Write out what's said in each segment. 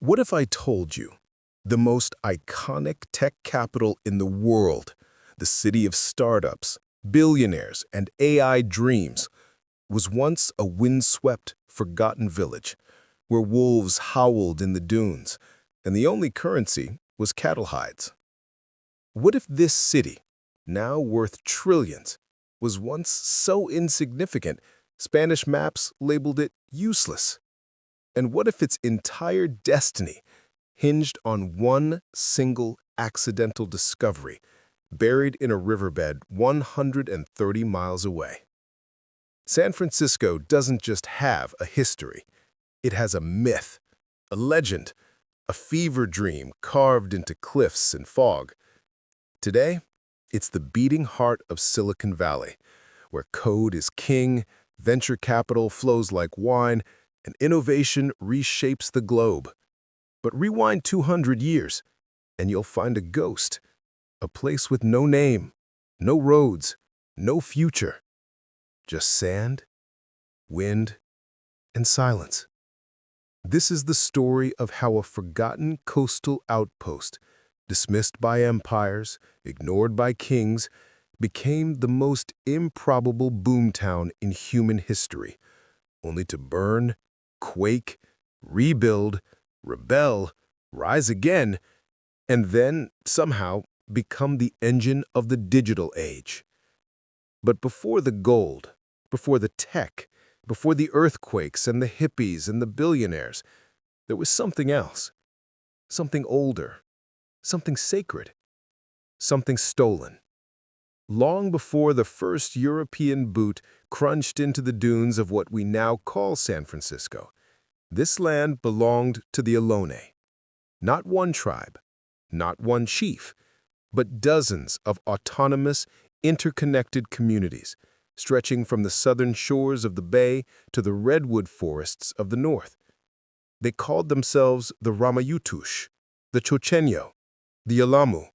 What if I told you the most iconic tech capital in the world, the city of startups, billionaires, and AI dreams, was once a windswept, forgotten village where wolves howled in the dunes, and the only currency was cattle hides? What if this city, now worth trillions, was once so insignificant Spanish maps labeled it useless? And what if its entire destiny hinged on one single accidental discovery buried in a riverbed 130 miles away? San Francisco doesn't just have a history. It has a myth, a legend, a fever dream carved into cliffs and fog. Today, it's the beating heart of Silicon Valley, where code is king, venture capital flows like wine, and innovation reshapes the globe. But rewind 200 years, and you'll find a ghost, a place with no name, no roads, no future, just sand, wind, and silence. This is the story of how a forgotten coastal outpost, dismissed by empires, ignored by kings, became the most improbable boomtown in human history, only to burn, quake, rebuild, rebel, rise again, and then, somehow, become the engine of the digital age. But before the gold, before the tech, before the earthquakes and the hippies and the billionaires, there was something else, something older, something sacred, something stolen. Long before the first European boot crunched into the dunes of what we now call San Francisco, this land belonged to the Ohlone. Not one tribe, not one chief, but dozens of autonomous, interconnected communities, stretching from the southern shores of the bay to the redwood forests of the north. They called themselves the Ramayutush, the Chochenyo, the Alamu.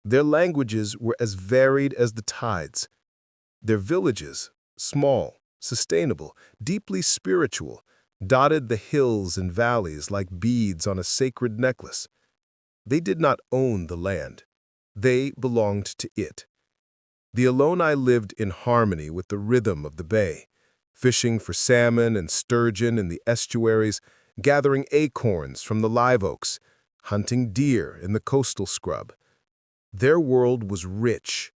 Their languages were as varied as the tides. Their villages, small, sustainable, deeply spiritual, dotted the hills and valleys like beads on a sacred necklace. They did not own the land. They belonged to it. The Ohlone lived in harmony with the rhythm of the bay, fishing for salmon and sturgeon in the estuaries, gathering acorns from the live oaks, hunting deer in the coastal scrub. Their world was rich,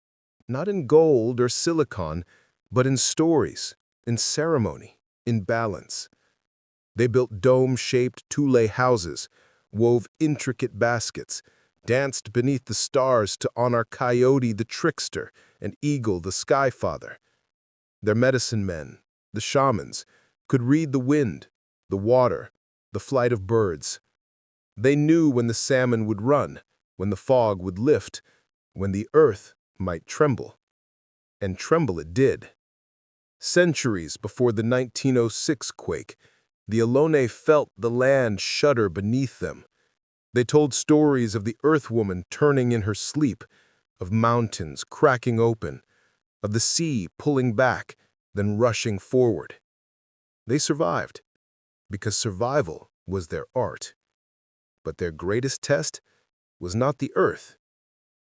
not in gold or silicon, but in stories, in ceremony, in balance. They built dome-shaped tule houses, wove intricate baskets, danced beneath the stars to honor Coyote the trickster and Eagle the sky-father. Their medicine men, the shamans, could read the wind, the water, the flight of birds. They knew when the salmon would run, when the fog would lift, when the earth might tremble. And tremble it did. Centuries before the 1906 quake, the Ohlone felt the land shudder beneath them. They told stories of the Earth Woman turning in her sleep, of mountains cracking open, of the sea pulling back, then rushing forward. They survived, because survival was their art. But their greatest test was not the Earth,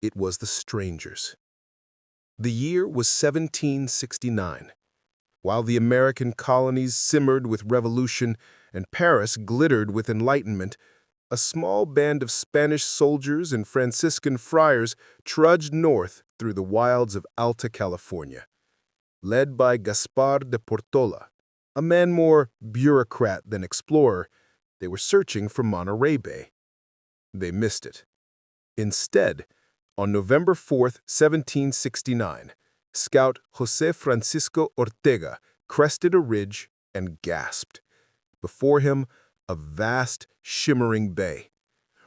it was the strangers. The year was 1769. While the American colonies simmered with revolution and Paris glittered with enlightenment, a small band of Spanish soldiers and Franciscan friars trudged north through the wilds of Alta California. Led by Gaspar de Portola, a man more bureaucrat than explorer, they were searching for Monterey Bay. They missed it. Instead, on November 4th, 1769, Scout José Francisco Ortega crested a ridge and gasped. Before him, a vast, shimmering bay,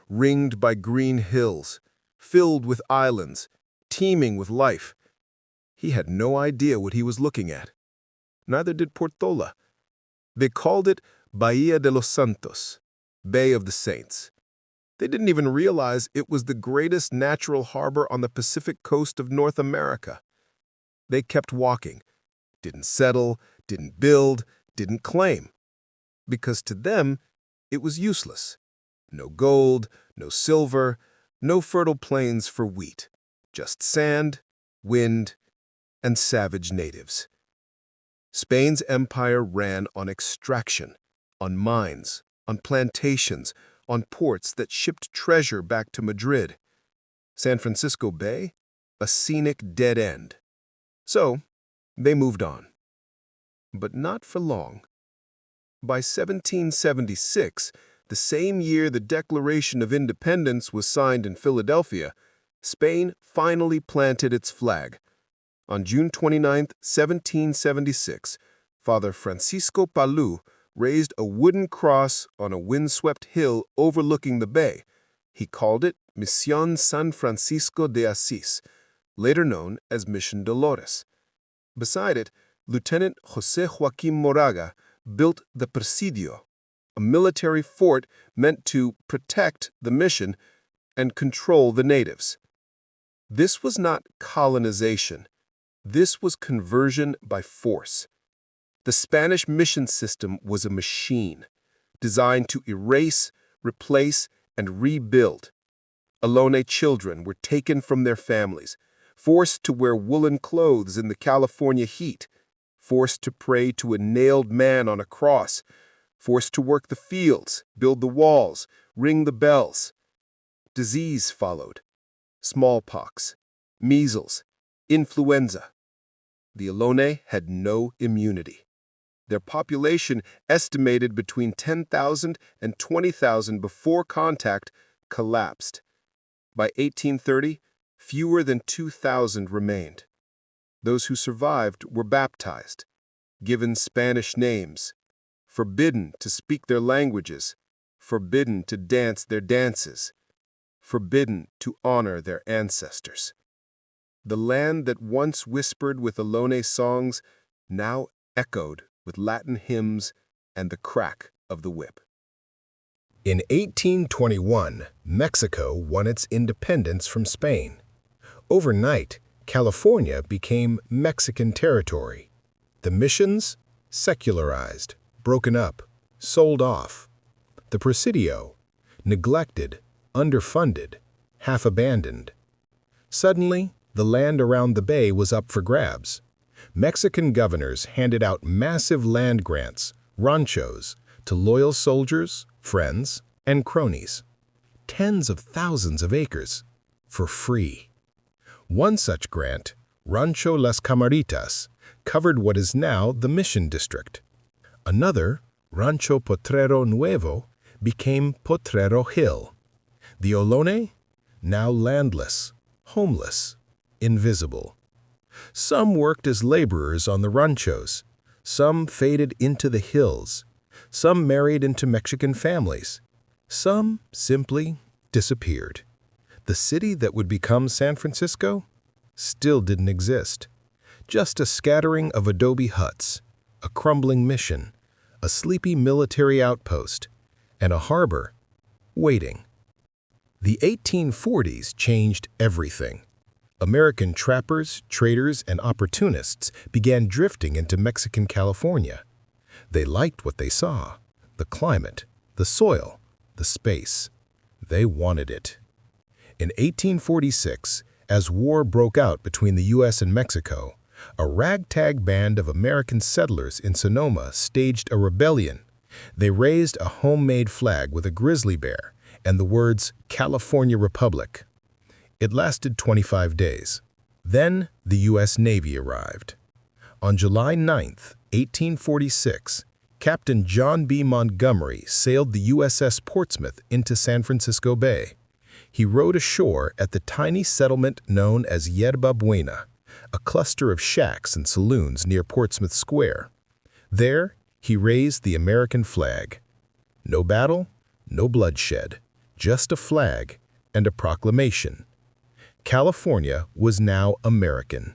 ringed by green hills, filled with islands, teeming with life. He had no idea what he was looking at. Neither did Portola. They called it Bahía de los Santos, Bay of the Saints. They didn't even realize it was the greatest natural harbor on the Pacific coast of North America. They kept walking, didn't settle, didn't build, didn't claim, because to them, it was useless. No gold, no silver, no fertile plains for wheat. Just sand, wind, and savage natives. Spain's empire ran on extraction, on mines, on plantations, on ports that shipped treasure back to Madrid. San Francisco Bay, a scenic dead end. So, they moved on. But not for long. By 1776, the same year the Declaration of Independence was signed in Philadelphia, Spain finally planted its flag. On June 29, 1776, Father Francisco Palou raised a wooden cross on a windswept hill overlooking the bay. He called it Misión San Francisco de Asís, later known as Mission Dolores. Beside it, Lieutenant José Joaquín Moraga built the Presidio, a military fort meant to protect the mission and control the natives. This was not colonization. This was conversion by force. The Spanish mission system was a machine, designed to erase, replace, and rebuild. Alone children were taken from their families, forced to wear woolen clothes in the California heat, forced to pray to a nailed man on a cross, forced to work the fields, build the walls, ring the bells. Disease followed. Smallpox, measles, influenza. The Alone had no immunity. Their population, estimated between 10,000 and 20,000 before contact, collapsed. By 1830, fewer than 2,000 remained. Those who survived were baptized, given Spanish names, forbidden to speak their languages, forbidden to dance their dances, forbidden to honor their ancestors. The land that once whispered with Alone songs now echoed with Latin hymns and the crack of the whip. In 1821, Mexico won its independence from Spain. Overnight, California became Mexican territory. The missions, secularized, broken up, sold off. The Presidio, neglected, underfunded, half abandoned. Suddenly, the land around the bay was up for grabs. Mexican governors handed out massive land grants, ranchos, to loyal soldiers, friends, and cronies. Tens of thousands of acres, for free. One such grant, Rancho Las Camaritas, covered what is now the Mission District. Another, Rancho Potrero Nuevo, became Potrero Hill. The Olone, now landless, homeless, invisible. Some worked as laborers on the ranchos. Some faded into the hills. Some married into Mexican families. Some simply disappeared. The city that would become San Francisco still didn't exist. Just a scattering of adobe huts, a crumbling mission, a sleepy military outpost, and a harbor waiting. The 1840s changed everything. American trappers, traders, and opportunists began drifting into Mexican California. They liked what they saw: the climate, the soil, the space. They wanted it. In 1846, as war broke out between the U.S. and Mexico, a ragtag band of American settlers in Sonoma staged a rebellion. They raised a homemade flag with a grizzly bear and the words California Republic. It lasted 25 days. Then the U.S. Navy arrived. On July 9, 1846, Captain John B. Montgomery sailed the USS Portsmouth into San Francisco Bay. He rowed ashore at the tiny settlement known as Yerba Buena, a cluster of shacks and saloons near Portsmouth Square. There, he raised the American flag. No battle, no bloodshed, just a flag and a proclamation. California was now American.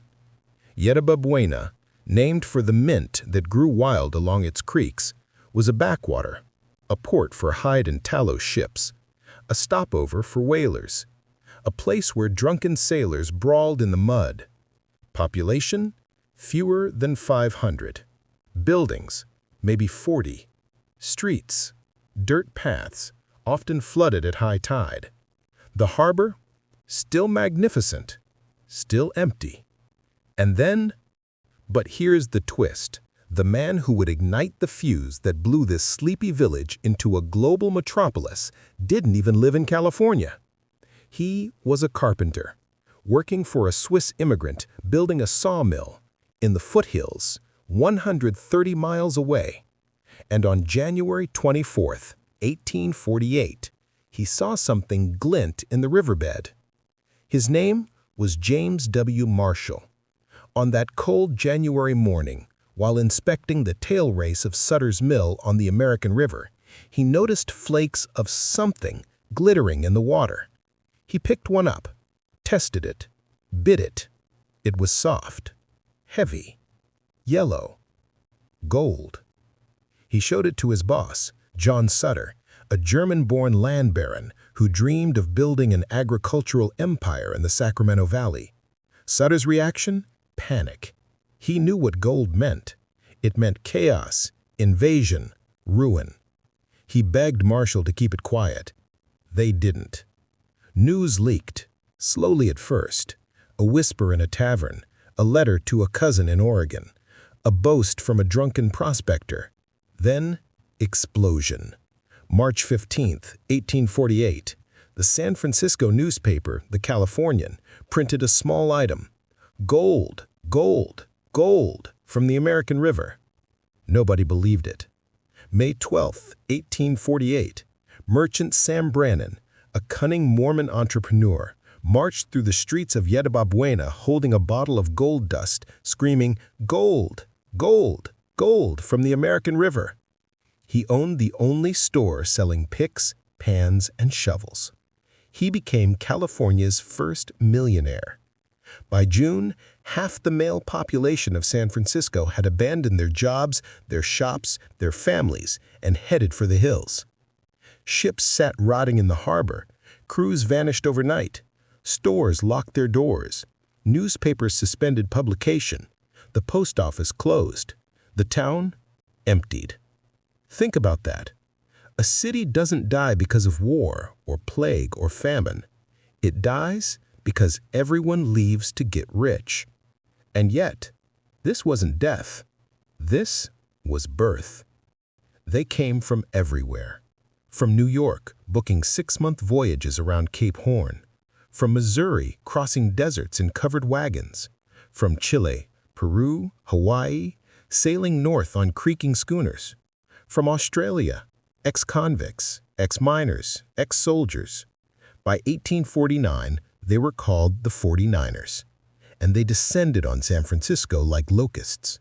Yerba Buena, named for the mint that grew wild along its creeks, was a backwater, a port for hide and tallow ships, a stopover for whalers, a place where drunken sailors brawled in the mud. Population? Fewer than 500. Buildings? Maybe 40. Streets? Dirt paths, often flooded at high tide. The harbor, still magnificent, still empty. And then, but here's the twist. The man who would ignite the fuse that blew this sleepy village into a global metropolis didn't even live in California. He was a carpenter, working for a Swiss immigrant building a sawmill in the foothills, 130 miles away. And on January 24th, 1848, he saw something glint in the riverbed. His name was James W. Marshall. On that cold January morning, while inspecting the tail race of Sutter's Mill on the American River, he noticed flakes of something glittering in the water. He picked one up, tested it, bit it. It was soft, heavy, yellow, gold. He showed it to his boss, John Sutter, a German-born land baron who dreamed of building an agricultural empire in the Sacramento Valley. Sutter's reaction? Panic. He knew what gold meant. It meant chaos, invasion, ruin. He begged Marshall to keep it quiet. They didn't. News leaked, slowly at first. A whisper in a tavern, a letter to a cousin in Oregon, a boast from a drunken prospector. Then, explosion. March 15, 1848, the San Francisco newspaper, The Californian, printed a small item. Gold, gold, gold from the American River. Nobody believed it. May 12, 1848, merchant Sam Brannan, a cunning Mormon entrepreneur, marched through the streets of Yerba Buena holding a bottle of gold dust, screaming, "Gold, gold, gold from the American River." He owned the only store selling picks, pans, and shovels. He became California's first millionaire. By June, half the male population of San Francisco had abandoned their jobs, their shops, their families, and headed for the hills. Ships sat rotting in the harbor. Crews vanished overnight. Stores locked their doors. Newspapers suspended publication. The post office closed. The town emptied. Think about that. A city doesn't die because of war or plague or famine. It dies because everyone leaves to get rich. And yet, this wasn't death. This was birth. They came from everywhere. From New York, booking 6-month voyages around Cape Horn. From Missouri, crossing deserts in covered wagons. From Chile, Peru, Hawaii, sailing north on creaking schooners. From Australia, ex-convicts, ex-miners, ex-soldiers. By 1849, they were called the 49ers, and they descended on San Francisco like locusts.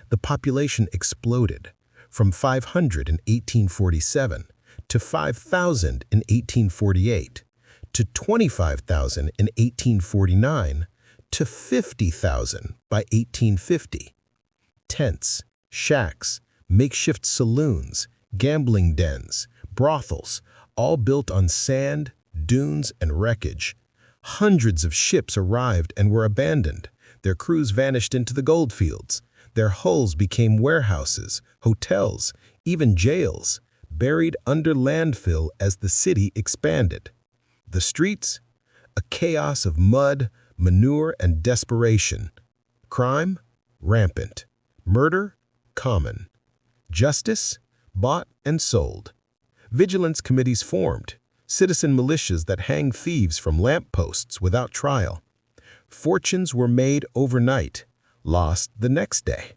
The population exploded from 500 in 1847 to 5,000 in 1848 to 25,000 in 1849 to 50,000 by 1850. Tents, shacks, makeshift saloons, gambling dens, brothels, all built on sand, dunes, and wreckage. Hundreds of ships arrived and were abandoned. Their crews vanished into the goldfields. Their hulls became warehouses, hotels, even jails, buried under landfill as the city expanded. The streets? A chaos of mud, manure, and desperation. Crime? Rampant. Murder? Common. Justice? Bought and sold. Vigilance committees formed. Citizen militias that hang thieves from lampposts without trial. Fortunes were made overnight, lost the next day.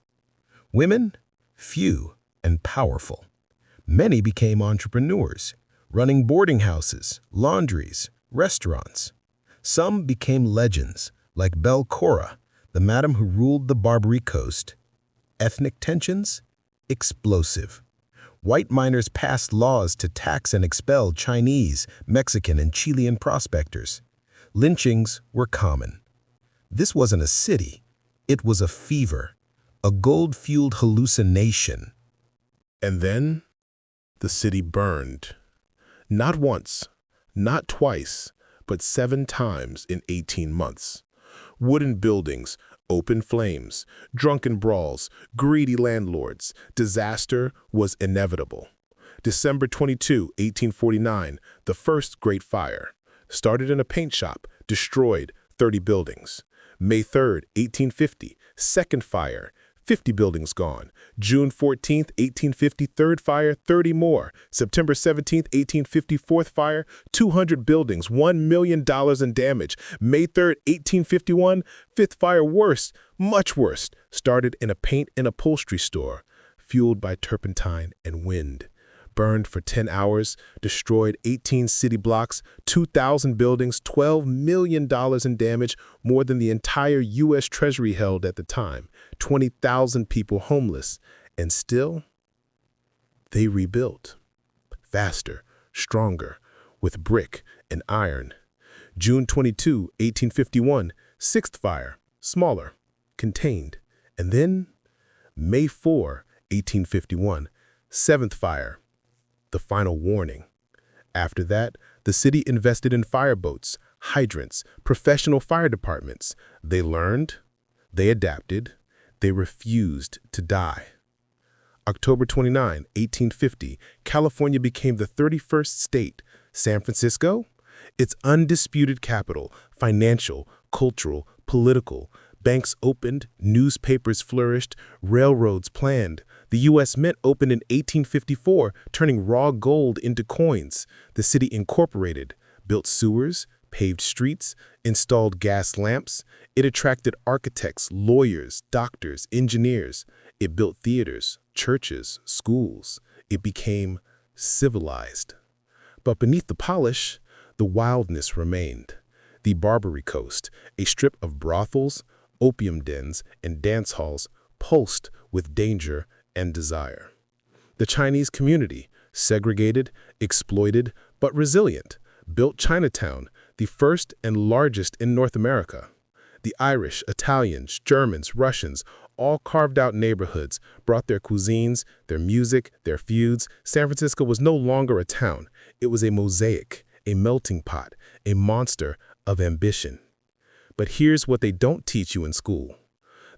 Women? Few and powerful. Many became entrepreneurs, running boarding houses, laundries, restaurants. Some became legends, like Belle Cora, the madam who ruled the Barbary Coast. Ethnic tensions? Explosive. White miners passed laws to tax and expel Chinese, Mexican, and Chilean prospectors. Lynchings were common. This wasn't a city. It was a fever, a gold-fueled hallucination. And then, the city burned. Not once, not twice, but 7 times in 18 months. Wooden buildings, open flames, drunken brawls, greedy landlords. Disaster was inevitable. December 22, 1849, the first Great Fire. Started in a paint shop, destroyed 30 buildings. May 3rd, 1850, second fire, 50 buildings gone. June 14th, 1850, third fire, 30 more. September 17th, 1850, fourth fire, 200 buildings, $1 million in damage. May 3rd, 1851, fifth fire, worse, much worse. Started in a paint and upholstery store, fueled by turpentine and wind. Burned for 10 hours, destroyed 18 city blocks, 2,000 buildings, $12 million in damage, more than the entire U.S. Treasury held at the time, 20,000 people homeless. And still, they rebuilt. Faster, stronger, with brick and iron. June 22, 1851, sixth fire, smaller, contained. And then, May 4, 1851, seventh fire, the final warning. After that, the city invested in fireboats, hydrants, professional fire departments. They learned, they adapted, they refused to die. October 29, 1850, California became the 31st state. San Francisco? Its undisputed capital, financial, cultural, political. Banks opened, newspapers flourished, railroads planned. The U.S. Mint opened in 1854, turning raw gold into coins. The city incorporated, built sewers, paved streets, installed gas lamps. It attracted architects, lawyers, doctors, engineers. It built theaters, churches, schools. It became civilized. But beneath the polish, the wildness remained. The Barbary Coast, a strip of brothels, opium dens, and dance halls, pulsed with danger and desire. The Chinese community, segregated, exploited, but resilient, built Chinatown, the first and largest in North America. The Irish, Italians, Germans, Russians all carved out neighborhoods, brought their cuisines, their music, their feuds. San Francisco was no longer a town. It was a mosaic, a melting pot, a monster of ambition. But here's what they don't teach you in school.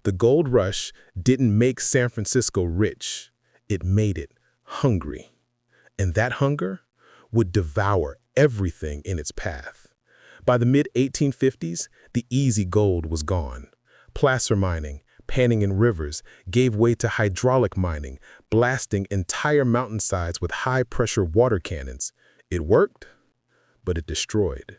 The gold rush didn't make San Francisco rich. It made it hungry. And that hunger would devour everything in its path. By the mid-1850s, the easy gold was gone. Placer mining, panning in rivers, gave way to hydraulic mining, blasting entire mountainsides with high-pressure water cannons. It worked, but it destroyed.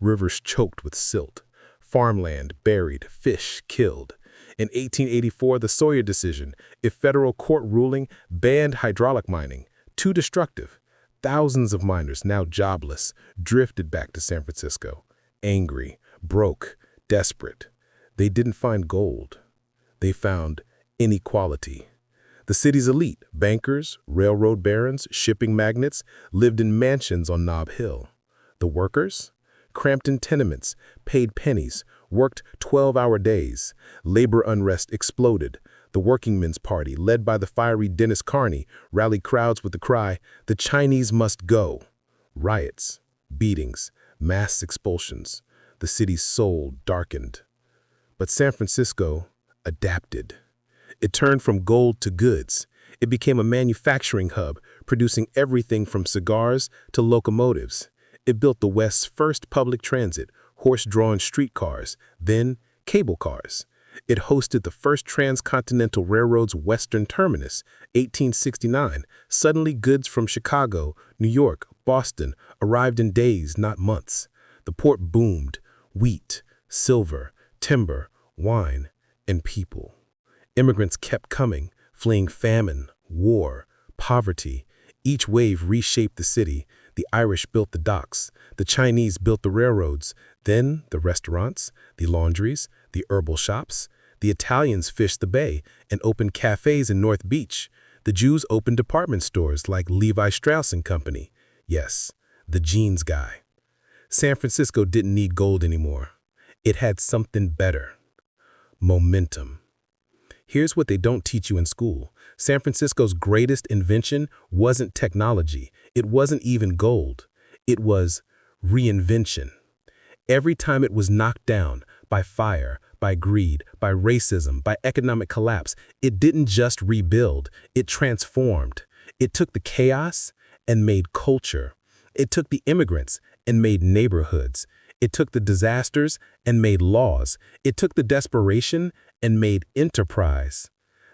Rivers choked with silt. Farmland buried, fish killed. In 1884, the Sawyer decision, a federal court ruling, banned hydraulic mining. Too destructive. Thousands of miners, now jobless, drifted back to San Francisco. Angry, broke, desperate. They didn't find gold. They found inequality. The city's elite, bankers, railroad barons, shipping magnates, lived in mansions on Nob Hill. The workers? Cramped in tenements, paid pennies, worked 12-hour days. Labor unrest exploded. The Working Men's Party, led by the fiery Dennis Carney, rallied crowds with the cry, "The Chinese must go." Riots, beatings, mass expulsions. The city's soul darkened. But San Francisco adapted. It turned from gold to goods. It became a manufacturing hub, producing everything from cigars to locomotives. It built the West's first public transit, horse-drawn streetcars, then cable cars. It hosted the first transcontinental railroad's western terminus, 1869. Suddenly, goods from Chicago, New York, Boston arrived in days, not months. The port boomed. Wheat, silver, timber, wine, and people. Immigrants kept coming, fleeing famine, war, poverty. Each wave reshaped the city. The Irish built the docks. The Chinese built the railroads. Then the restaurants, the laundries, the herbal shops. The Italians fished the bay and opened cafes in North Beach. The Jews opened department stores like Levi Strauss & Company. Yes, the jeans guy. San Francisco didn't need gold anymore. It had something better. Momentum. Here's what they don't teach you in school. San Francisco's greatest invention wasn't technology. It wasn't even gold. It was reinvention. Every time it was knocked down by fire, by greed, by racism, by economic collapse, it didn't just rebuild, it transformed. It took the chaos and made culture. It took the immigrants and made neighborhoods. It took the disasters and made laws. It took the desperation and made enterprise.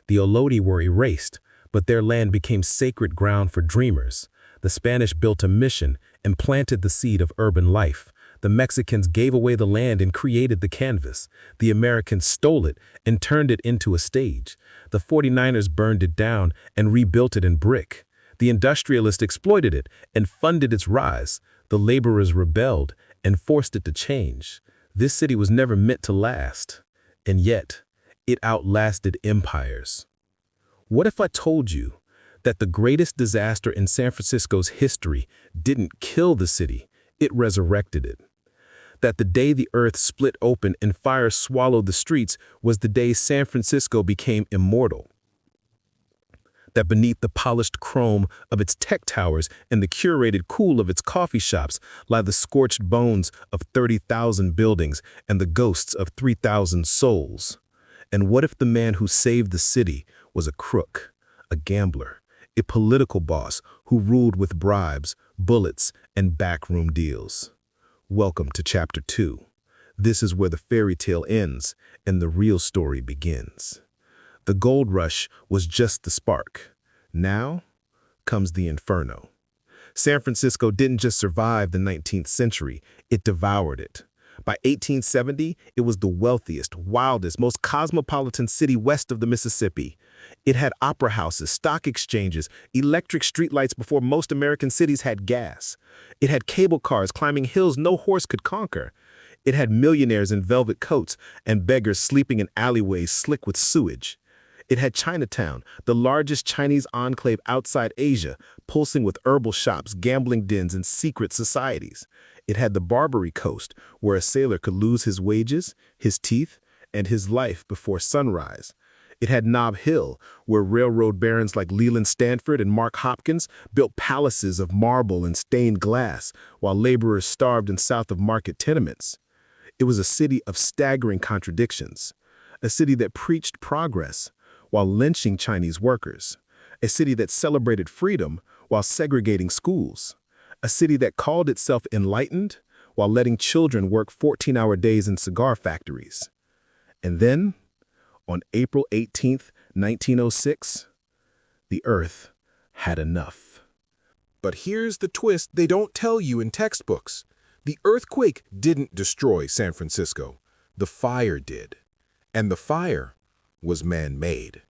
The Olodi were erased, but their land became sacred ground for dreamers. The Spanish built a mission and planted the seed of urban life. The Mexicans gave away the land and created the canvas. The Americans stole it and turned it into a stage. The 49ers burned it down and rebuilt it in brick. The industrialists exploited it and funded its rise. The laborers rebelled and forced it to change. This city was never meant to last, and yet it outlasted empires. What if I told you that the greatest disaster in San Francisco's history didn't kill the city, it resurrected it? That the day the earth split open and fire swallowed the streets was the day San Francisco became immortal? That beneath the polished chrome of its tech towers and the curated cool of its coffee shops lie the scorched bones of 30,000 buildings and the ghosts of 3,000 souls? And what if the man who saved the city was a crook, a gambler, a political boss who ruled with bribes, bullets, and backroom deals? Welcome to Chapter 2. This is where the fairy tale ends and the real story begins. The gold rush was just the spark. Now comes the inferno. San Francisco didn't just survive the 19th century, it devoured it. By 1870, it was the wealthiest, wildest, most cosmopolitan city west of the Mississippi. It had opera houses, stock exchanges, electric streetlights before most American cities had gas. It had cable cars climbing hills no horse could conquer. It had millionaires in velvet coats and beggars sleeping in alleyways slick with sewage. It had Chinatown, the largest Chinese enclave outside Asia, pulsing with herbal shops, gambling dens, and secret societies. It had the Barbary Coast, where a sailor could lose his wages, his teeth, and his life before sunrise. It had Nob Hill, where railroad barons like Leland Stanford and Mark Hopkins built palaces of marble and stained glass, while laborers starved in south of Market tenements. It was a city of staggering contradictions, a city that preached progress while lynching Chinese workers, a city that celebrated freedom while segregating schools, a city that called itself enlightened while letting children work 14-hour days in cigar factories. And then, on April 18, 1906, the Earth had enough. But here's the twist they don't tell you in textbooks. The earthquake didn't destroy San Francisco. The fire did. And the fire was man-made.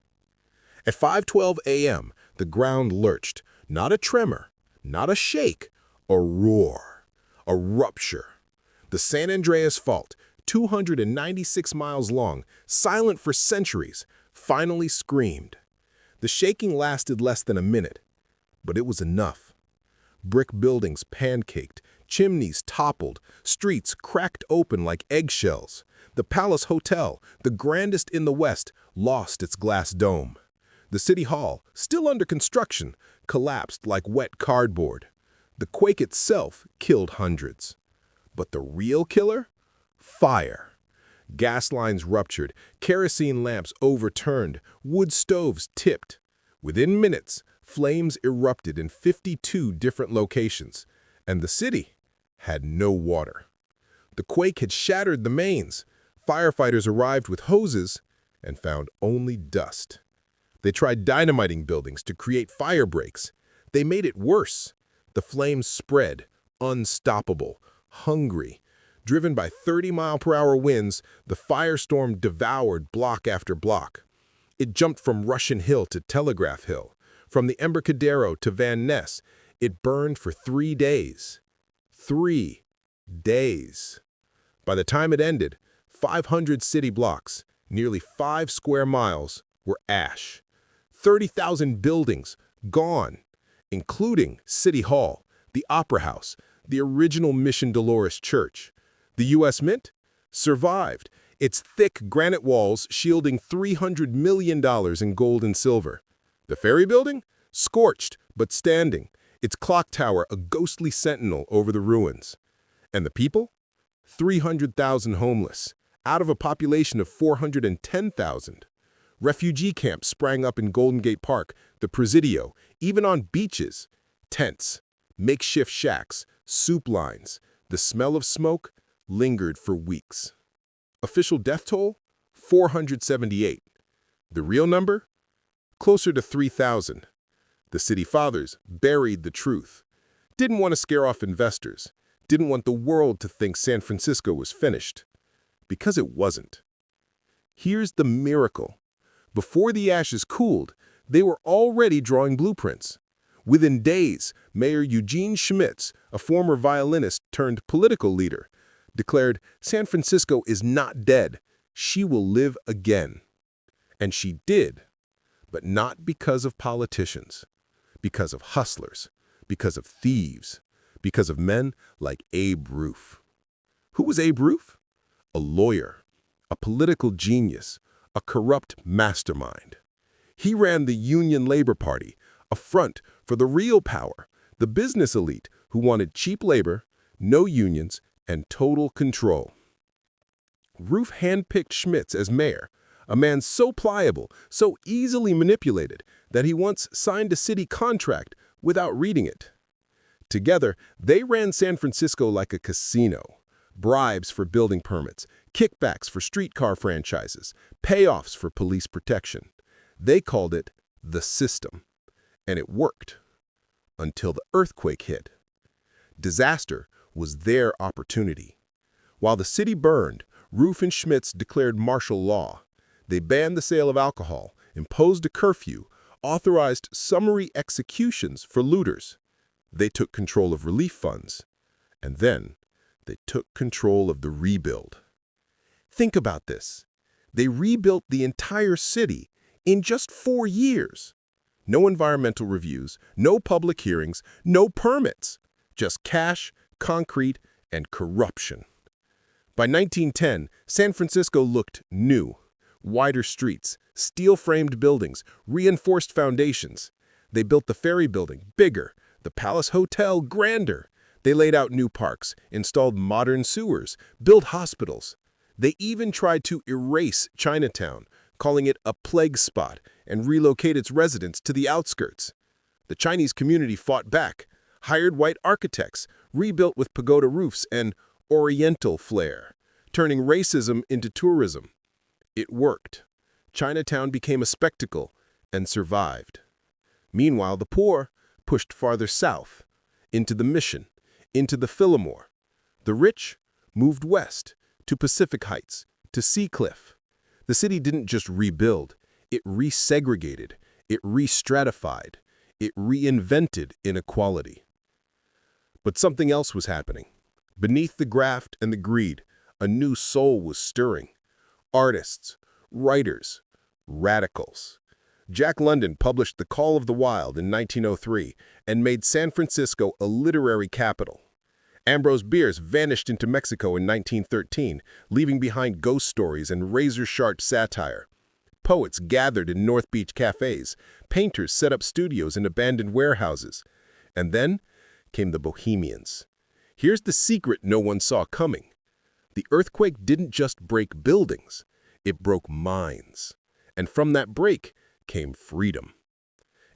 At 5:12 a.m., the ground lurched. Not a tremor, not a shake, a roar, a rupture. The San Andreas Fault, 296 miles long, silent for centuries, finally screamed. The shaking lasted less than a minute, but it was enough. Brick buildings pancaked, chimneys toppled, streets cracked open like eggshells. The Palace Hotel, the grandest in the West, lost its glass dome. The City Hall, still under construction, collapsed like wet cardboard. The quake itself killed hundreds. But the real killer? Fire. Gas lines ruptured, kerosene lamps overturned, wood stoves tipped. Within minutes, flames erupted in 52 different locations, and the city had no water. The quake had shattered the mains. Firefighters arrived with hoses and found only dust. They tried dynamiting buildings to create fire breaks. They made it worse. The flames spread, unstoppable, hungry. Driven by 30-mile-per-hour winds, the firestorm devoured block after block. It jumped from Russian Hill to Telegraph Hill, from the Embarcadero to Van Ness. It burned for 3 days. 3 days. By the time it ended, 500 city blocks, nearly 5 square miles, were ash. 30,000 buildings gone, including City Hall, the Opera House, the original Mission Dolores Church. The U.S. Mint survived, its thick granite walls shielding $300 million in gold and silver. The Ferry Building? Scorched, but standing, its clock tower a ghostly sentinel over the ruins. And the people? 300,000 homeless, out of a population of 410,000. Refugee camps sprang up in Golden Gate Park, the Presidio, even on beaches. Tents, makeshift shacks, soup lines. The smell of smoke lingered for weeks. Official death toll? 478. The real number? Closer to 3,000. The city fathers buried the truth. Didn't want to scare off investors. Didn't want the world to think San Francisco was finished. Because it wasn't. Here's the miracle. Before the ashes cooled, they were already drawing blueprints. Within days, Mayor Eugene Schmitz, a former violinist turned political leader, declared San Francisco is not dead. She will live again. And she did, but not because of politicians, because of hustlers, because of thieves, because of men like Abe Roof. Who was Abe Roof? A lawyer, a political genius, a corrupt mastermind. He ran the Union Labor Party, a front for the real power, the business elite who wanted cheap labor, no unions, and total control. Roof handpicked Schmitz as mayor, a man so pliable, so easily manipulated, that he once signed a city contract without reading it. Together, they ran San Francisco like a casino. Bribes for building permits, kickbacks for streetcar franchises, payoffs for police protection. They called it the system. And it worked. Until the earthquake hit. Disaster was their opportunity. While the city burned, Roof and Schmitz declared martial law. They banned the sale of alcohol, imposed a curfew, authorized summary executions for looters. They took control of relief funds. And then, they took control of the rebuild. Think about this. They rebuilt the entire city in just 4 years. No environmental reviews, no public hearings, no permits. Just cash, concrete, and corruption. By 1910, San Francisco looked new. Wider streets, steel-framed buildings, reinforced foundations. They built the Ferry Building bigger, the Palace Hotel grander. They laid out new parks, installed modern sewers, built hospitals. They even tried to erase Chinatown, calling it a plague spot, and relocate its residents to the outskirts. The Chinese community fought back, hired white architects, rebuilt with pagoda roofs and Oriental flair, turning racism into tourism. It worked. Chinatown became a spectacle and survived. Meanwhile, the poor pushed farther south, into the Mission, into the Fillmore. The rich moved west, to Pacific Heights, to Seacliff. The city didn't just rebuild, it resegregated, it restratified, it reinvented inequality. But something else was happening. Beneath the graft and the greed, a new soul was stirring. Artists, writers, radicals. Jack London published The Call of the Wild in 1903 and made San Francisco a literary capital. Ambrose Bierce vanished into Mexico in 1913, leaving behind ghost stories and razor-sharp satire. Poets gathered in North Beach cafes. Painters set up studios in abandoned warehouses. And then came the Bohemians. Here's the secret no one saw coming. The earthquake didn't just break buildings, it broke minds. And from that break came freedom.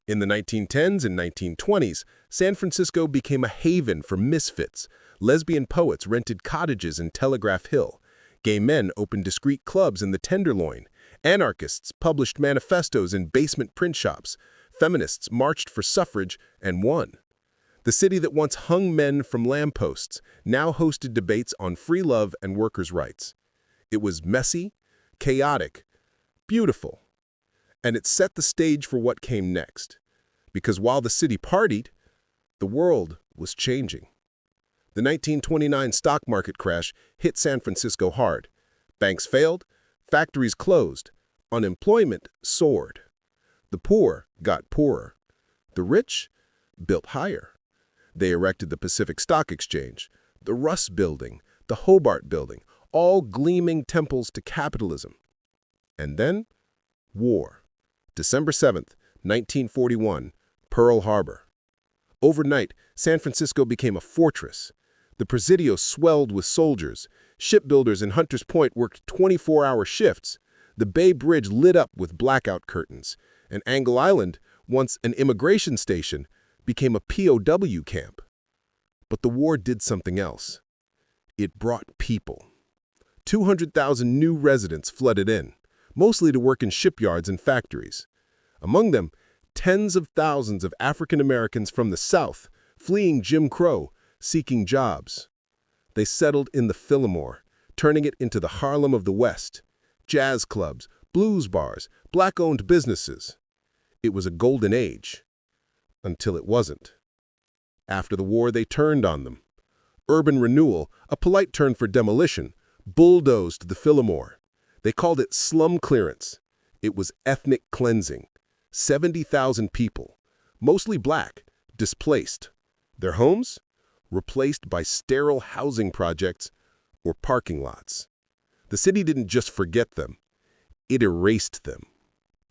In the 1910s and 1920s, San Francisco became a haven for misfits. Lesbian poets rented cottages in Telegraph Hill. Gay men opened discreet clubs in the Tenderloin. Anarchists published manifestos in basement print shops. Feminists marched for suffrage and won. The city that once hung men from lampposts now hosted debates on free love and workers' rights. It was messy, chaotic, beautiful. And it set the stage for what came next. Because while the city partied, the world was changing. The 1929 stock market crash hit San Francisco hard. Banks failed, factories closed, unemployment soared. The poor got poorer. The rich built higher. They erected the Pacific Stock Exchange, the Russ Building, the Hobart Building, all gleaming temples to capitalism. And then, war. December 7th, 1941, Pearl Harbor. Overnight, San Francisco became a fortress. The Presidio swelled with soldiers. Shipbuilders in Hunters Point worked 24-hour shifts. The Bay Bridge lit up with blackout curtains. And Angle Island, once an immigration station, became a POW camp. But the war did something else. It brought people. 200,000 new residents flooded in, mostly to work in shipyards and factories. Among them, tens of thousands of African Americans from the South, fleeing Jim Crow, seeking jobs. They settled in the Fillmore, turning it into the Harlem of the West. Jazz clubs, blues bars, black-owned businesses. It was a golden age. Until it wasn't. After the war, they turned on them. Urban renewal, a polite term for demolition, bulldozed the Fillmore. They called it slum clearance. It was ethnic cleansing. 70,000 people, mostly black, displaced. Their homes? Replaced by sterile housing projects or parking lots. The city didn't just forget them. It erased them.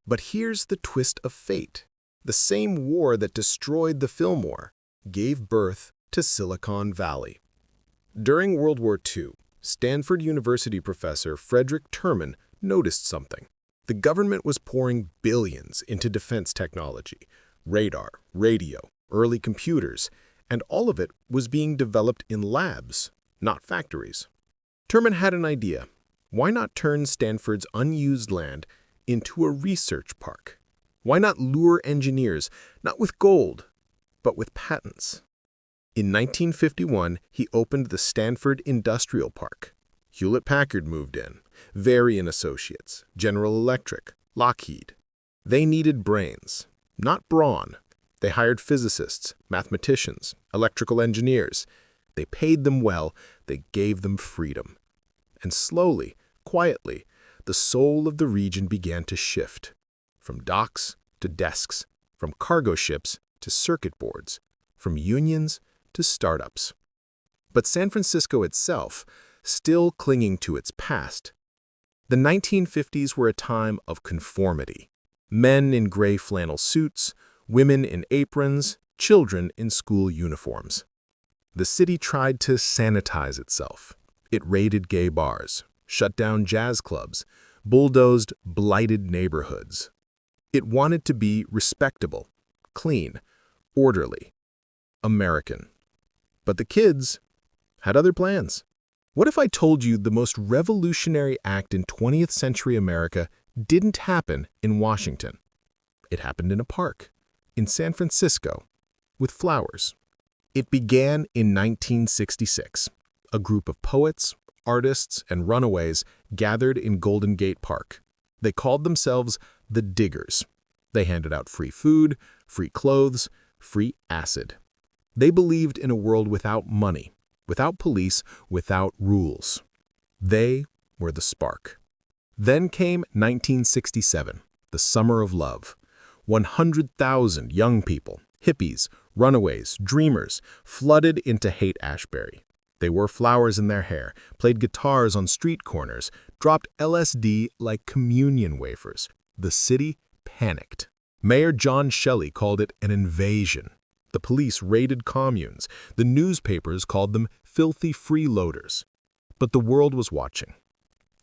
But here's the twist of fate. The same war that destroyed the Fillmore gave birth to Silicon Valley. During World War II, Stanford University professor Frederick Terman noticed something. The government was pouring billions into defense technology, radar, radio, early computers, and all of it was being developed in labs, not factories. Terman had an idea. Why not turn Stanford's unused land into a research park? Why not lure engineers, not with gold, but with patents? In 1951, he opened the Stanford Industrial Park. Hewlett-Packard moved in, Varian Associates, General Electric, Lockheed. They needed brains, not brawn. They hired physicists, mathematicians, electrical engineers. They paid them well, they gave them freedom. And slowly, quietly, the soul of the region began to shift. From docks to desks, from cargo ships to circuit boards, from unions to startups. But San Francisco itself, still clinging to its past. The 1950s were a time of conformity. Men in gray flannel suits, women in aprons, children in school uniforms. The city tried to sanitize itself. It raided gay bars, shut down jazz clubs, bulldozed blighted neighborhoods. It wanted to be respectable, clean, orderly, American. But the kids had other plans. What if I told you the most revolutionary act in 20th century America didn't happen in Washington? It happened in a park, in San Francisco, with flowers. It began in 1966. A group of poets, artists, and runaways gathered in Golden Gate Park. They called themselves the Diggers. They handed out free food, free clothes, free acid. They believed in a world without money, without police, without rules. They were the spark. Then came 1967, the Summer of Love. 100,000 young people, hippies, runaways, dreamers, flooded into Haight-Ashbury. They wore flowers in their hair, played guitars on street corners, dropped LSD like communion wafers. The city panicked. Mayor John Shelley called it an invasion. The police raided communes. The newspapers called them filthy freeloaders. But the world was watching.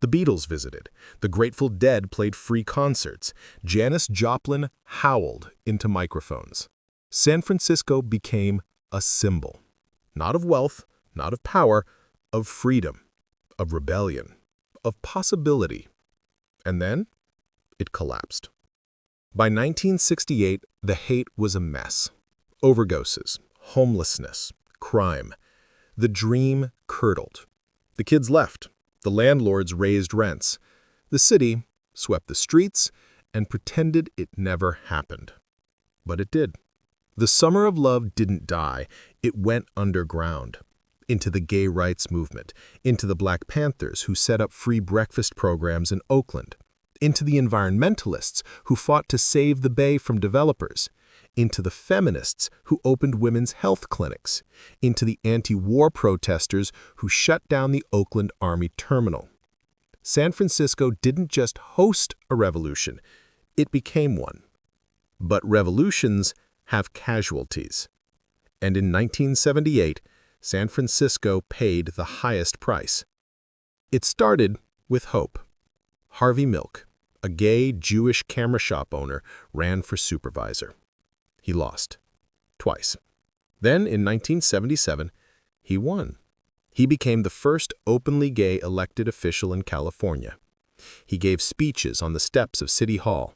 The Beatles visited. The Grateful Dead played free concerts. Janis Joplin howled into microphones. San Francisco became a symbol, not of wealth, not of power, of freedom, of rebellion, of possibility. And then it collapsed. By 1968, the Haight was a mess. Overdoses, homelessness, crime. The dream curdled. The kids left. The landlords raised rents. The city swept the streets and pretended it never happened. But it did. The Summer of Love didn't die. It went underground. Into the gay rights movement, into the Black Panthers who set up free breakfast programs in Oakland, into the environmentalists who fought to save the Bay from developers, into the feminists who opened women's health clinics, into the anti-war protesters who shut down the Oakland Army Terminal. San Francisco didn't just host a revolution, it became one. But revolutions have casualties. And in 1978, San Francisco paid the highest price. It started with hope. Harvey Milk, a gay Jewish camera shop owner, ran for supervisor. He lost. twice. Then, in 1977, he won. He became the first openly gay elected official in California. He gave speeches on the steps of City Hall.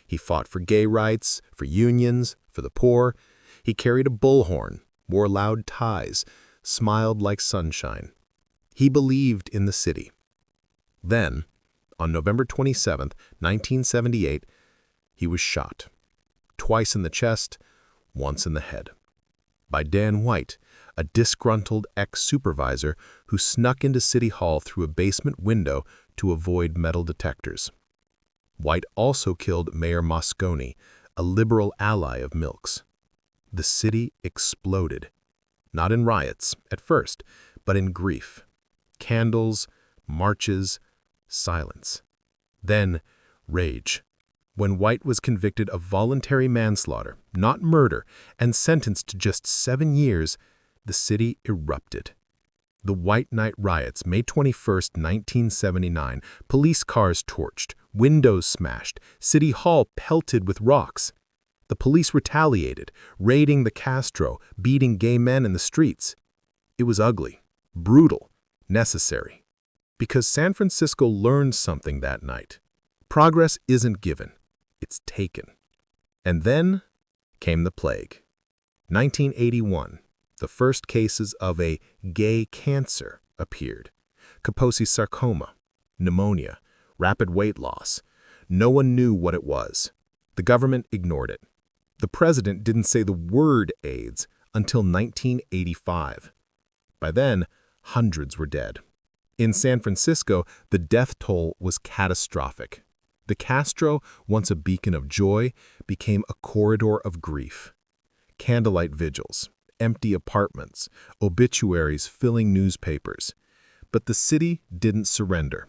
He fought for gay rights, for unions, for the poor. He carried a bullhorn, wore loud ties, smiled like sunshine. He believed in the city. Then, on November 27, 1978, he was shot. Twice in the chest, once in the head. By Dan White, a disgruntled ex-supervisor who snuck into City Hall through a basement window to avoid metal detectors. White also killed Mayor Moscone, a liberal ally of Milk's. The city exploded. Not in riots, at first, but in grief. Candles, marches, silence. Then, rage. When White was convicted of voluntary manslaughter, not murder, and sentenced to just 7 years, the city erupted. The White Night Riots, May 21, 1979, police cars torched, windows smashed, City Hall pelted with rocks. The police retaliated, raiding the Castro, beating gay men in the streets. It was ugly, brutal, necessary. Because San Francisco learned something that night. Progress isn't given, it's taken. And then came the plague. 1981, the first cases of a gay cancer appeared. Kaposi sarcoma, pneumonia, rapid weight loss. No one knew what it was. The government ignored it. The president didn't say the word AIDS until 1985. By then, hundreds were dead. In San Francisco, the death toll was catastrophic. The Castro, once a beacon of joy, became a corridor of grief. Candlelight vigils, empty apartments, obituaries filling newspapers. But the city didn't surrender.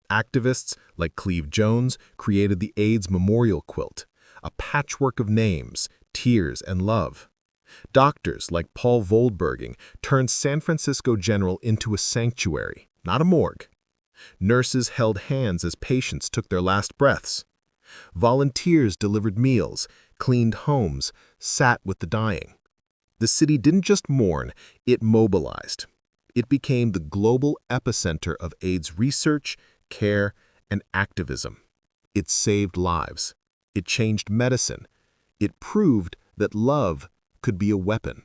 Activists like Cleve Jones created the AIDS Memorial Quilt, a patchwork of names, tears, and love. Doctors like Paul Voldberging turned San Francisco General into a sanctuary, not a morgue. Nurses held hands as patients took their last breaths. Volunteers delivered meals, cleaned homes, sat with the dying. The city didn't just mourn, it mobilized. It became the global epicenter of AIDS research, care, and activism. It saved lives. It changed medicine. It proved that love could be a weapon.